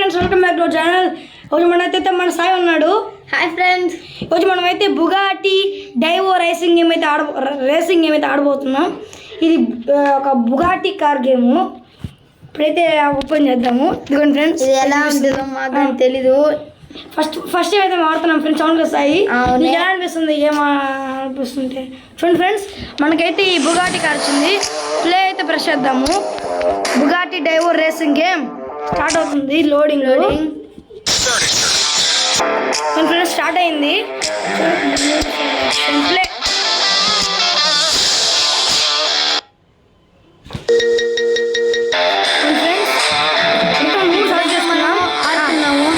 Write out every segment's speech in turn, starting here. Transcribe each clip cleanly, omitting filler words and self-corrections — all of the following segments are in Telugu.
Friends, welcome back to our channel. రోజు మనైతే మన సాయి ఉన్నాడు. హాయ్ ఫ్రెండ్స్, రోజు మనమైతే బుగాటి డైవో రేసింగ్ గేమ్ అయితే ఆడబోతున్నాం. ఇది ఒక బుగాటి కార్ గేమ్. ఇప్పుడైతే ఓపెన్ చేద్దాము. ఇదిగోండి ఫ్రెండ్స్, ఇది ఎలా ఉంటుందో మాకు తెలీదు. ఫస్ట్ అయితే ఆడుతున్నాం ఫ్రెండ్స్. సౌండ్ వస్తాయి. ఎలా అనిపిస్తుంది గేమ్ అనిపిస్తుంటే? చూడండి ఫ్రెండ్స్, మనకైతే ఈ బుగాటి కార్ వచ్చింది. ప్లే అయితే ప్రెస్ చేద్దాము. బుగాటి డైవో రేసింగ్ గేమ్ స్టార్ట్ అవుతుంది. లోడింగ్ ఫ్రెండ్స్ స్టార్ట్ అయింది. Play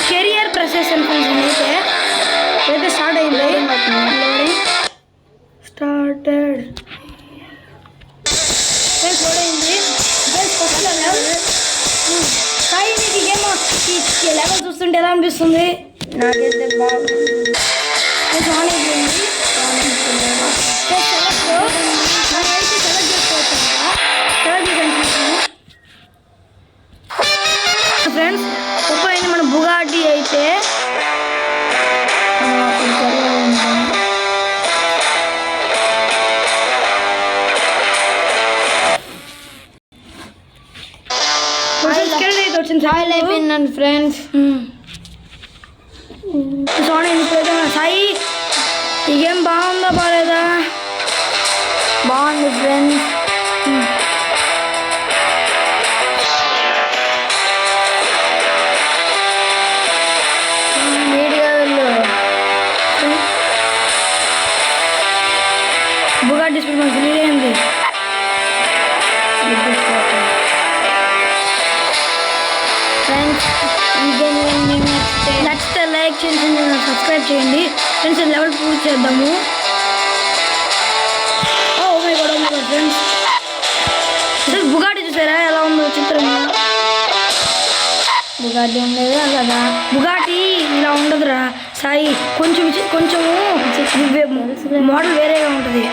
career precession friends. అయితే స్టార్ట్ అయింది. Loading started. ఫ్రెండ్స్ లోడ్ అయింది. సాయి, నీకు గేమ్ లెవెల్ చూస్తుంటే ఎలా అనిపిస్తుంది? నాకైతే బాగా ఆన్ అయిపోయింది. మనమైతే సెలెక్ట్ చేసుకోవచ్చు. ఫ్రెండ్స్ ఓపెన్ అయింది మన బుగాటి అయితే. ఆయిల్ అయిపోయిందండి ఫ్రెండ్స్. సాయి, ఈ గేమ్ బాగుందా బాగాలేదా? బాగుంది ఫ్రెండ్స్. బుగాటి డిస్ప్లే అయింది. ఫ్రెండ్స్, నచ్చితే లైక్ చేయండి, సబ్స్క్రైబ్ చేయండి ఫ్రెండ్స్. లెవెల్ పూర్తి చేద్దాము. ఫ్రెండ్స్ బుగాటి చూసారా ఎలా ఉందో చిత్రంగా? బుగాటి ఉండేది అలాగా. బుగాటి ఇలా ఉండదురా సాయి, కొంచెము మోడల్ వేరేగా ఉంటుంది.